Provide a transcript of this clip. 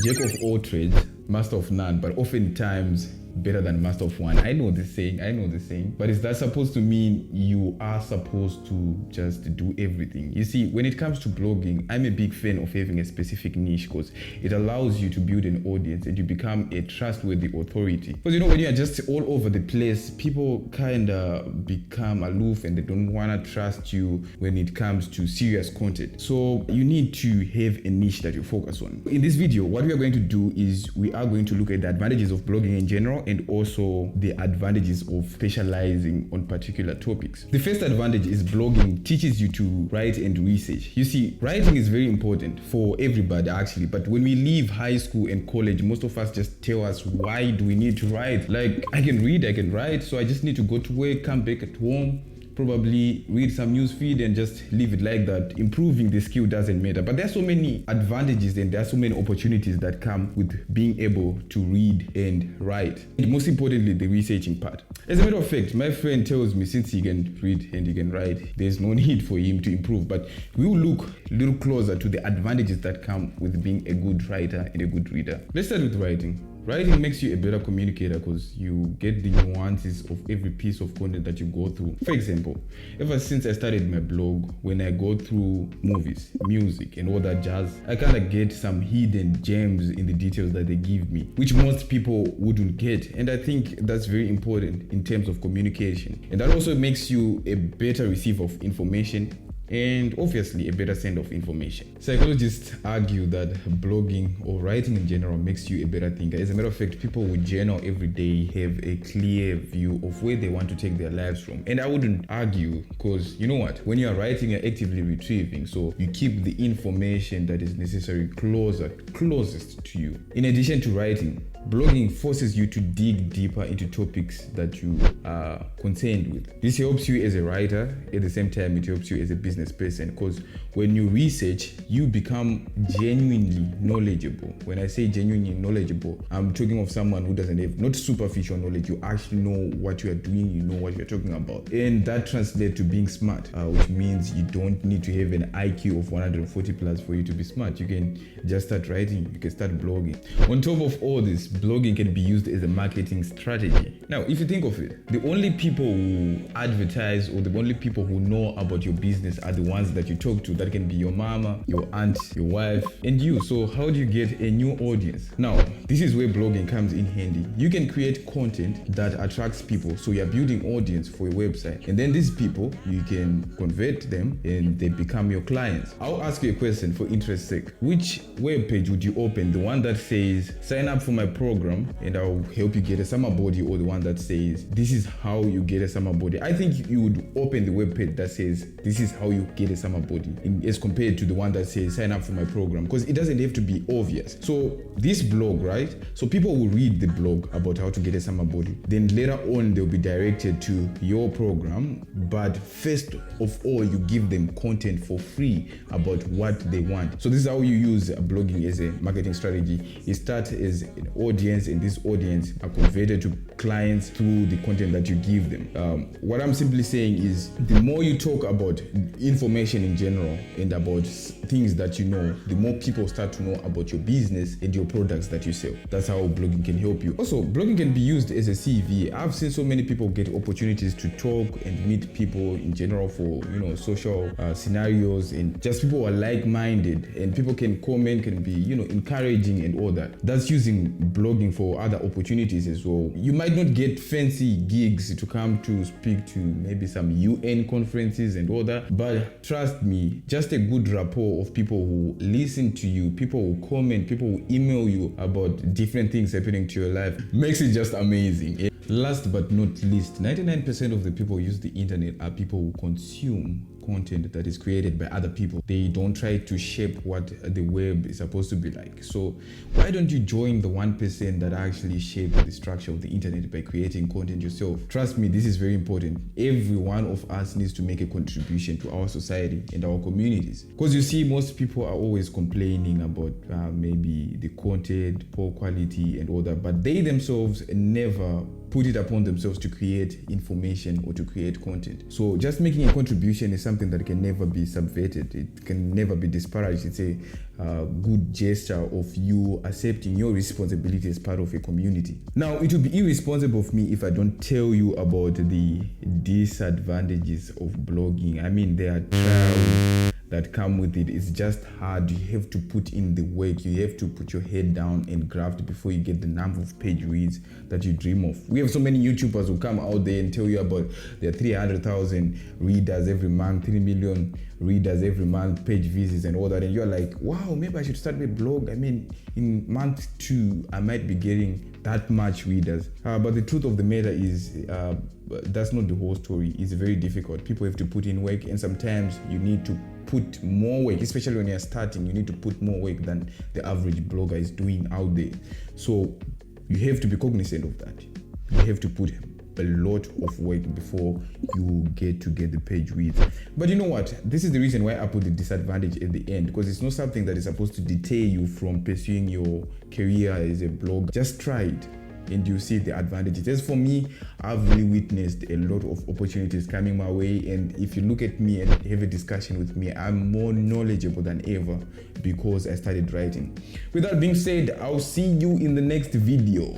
Jack of all trades, master of none, but oftentimes better than master of one. I know this saying, but is that supposed to mean you are supposed to just do everything? You see, when it comes to blogging, I'm a big fan of having a specific niche because it allows you to build an audience and you become a trustworthy authority. Because you know, when you are just all over the place, people kind of become aloof and they don't want to trust you when it comes to serious content. So you need to have a niche that you focus on. In this video, what we are going to do is we are going to look at the advantages of blogging in general and also the advantages of specializing on particular topics. The first advantage is blogging teaches you to write and research. You see, writing is very important for everybody actually, but when we leave high school and college, most of us just tell us, why do we need to write? Like, I can read, I can write, so I just need to go to work, come back at home, probably read some news feed and just leave it like that. Improving the skill doesn't matter. But there are so many advantages and there are so many opportunities that come with being able to read and write. And most importantly, the researching part. As a matter of fact, my friend tells me since he can read and he can write, there's no need for him to improve. But we will look a little closer to the advantages that come with being a good writer and a good reader. Let's start with writing. Writing makes you a better communicator because you get the nuances of every piece of content that you go through. For example, ever since I started my blog, when I go through movies, music, and all that jazz, I kind of get some hidden gems in the details that they give me, which most people wouldn't get. And I think that's very important in terms of communication. And that also makes you a better receiver of information and obviously a better send of information. Psychologists argue that blogging or writing in general makes you a better thinker. As a matter of fact, people with journal every day have a clear view of where they want to take their lives from. And I wouldn't argue because you know what? When you are writing, you're actively retrieving. So you keep the information that is necessary closest to you. In addition to writing, blogging forces you to dig deeper into topics that you are concerned with. This helps you as a writer. At the same time, it helps you as a business person because when you research, you become genuinely knowledgeable. When I say genuinely knowledgeable, I'm talking of someone who doesn't have not superficial knowledge. You actually know what you are doing, you know what you're talking about. And that translates to being smart, which means you don't need to have an IQ of 140 plus for you to be smart. You can just start writing, you can start blogging. On top of all this, blogging can be used as a marketing strategy. Now, if you think of it, the only people who advertise or the only people who know about your business are the ones that you talk to. That can be your mama, your aunt, your wife, and you. So how do you get a new audience? Now, this is where blogging comes in handy. You can create content that attracts people. So you're building audience for your website. And then these people, you can convert them and they become your clients. I'll ask you a question for interest's sake. Which web page would you open? The one that says, sign up for my program and I'll help you get a summer body, or the one that says, this is how you get a summer body? I think you would open the web page that says, this is how you get a summer body, as compared to the one that says, sign up for my program, because it doesn't have to be obvious. So this blog, right? So people will read the blog about how to get a summer body. Then later on, they'll be directed to your program. But first of all, you give them content for free about what they want. So this is how you use blogging as a marketing strategy. You start as an audience, and this audience are converted to clients through the content that you give them. What I'm simply saying is, the more you talk about information in general and about things that you know, the more people start to know about your business and your products that you sell. That's how blogging can help you. Also, blogging can be used as a CV. I've seen so many people get opportunities to talk and meet people in general for, social scenarios, and just people who are like-minded, and people can comment, can be, encouraging and all that. That's using blogging for other opportunities as well. You might not get fancy gigs to come to speak to maybe some UN conferences and all that, but trust me, just a good rapport of people who listen to you, people who comment, people who email you about different things happening to your life makes it just amazing. Last but not least, 99% of the people who use the internet are people who consume content that is created by other people. They don't try to shape what the web is supposed to be like. So why don't you join the 1% that actually shape the structure of the internet by creating content yourself? Trust me, this is very important. Every one of us needs to make a contribution to our society and our communities. Because you see, most people are always complaining about maybe the content, poor quality and all that, but they themselves never put it upon themselves to create information or to create content. So just making a contribution is something that can never be subverted. It can never be disparaged. It's a good gesture of you accepting your responsibility as part of a community. Now, it would be irresponsible of me if I don't tell you about the disadvantages of blogging. I mean, there are trials that come with it. It's just hard. You have to put in the work. You have to put your head down and graft before you get the number of page reads that you dream of. We have so many YouTubers who come out there and tell you about their 300,000 readers every month, 3 million readers every month, page visits and all that, and you're like, wow, maybe I should start my blog. I mean, in month 2 I might be getting that much readers, but the truth of the matter is that's not the whole story. It's very difficult. People have to put in work, and sometimes you need to put more work, especially when you're starting. You need to put more work than the average blogger is doing out there. So you have to be cognizant of that. You have to put a lot of work before you get the page reads. But you know what? This is the reason why I put the disadvantage at the end, because it's not something that is supposed to deter you from pursuing your career as a blogger. Just try it and you see the advantages. As for me, I've really witnessed a lot of opportunities coming my way, and if you look at me and have a discussion with me, I'm more knowledgeable than ever because I started writing. With that being said, I'll see you in the next video.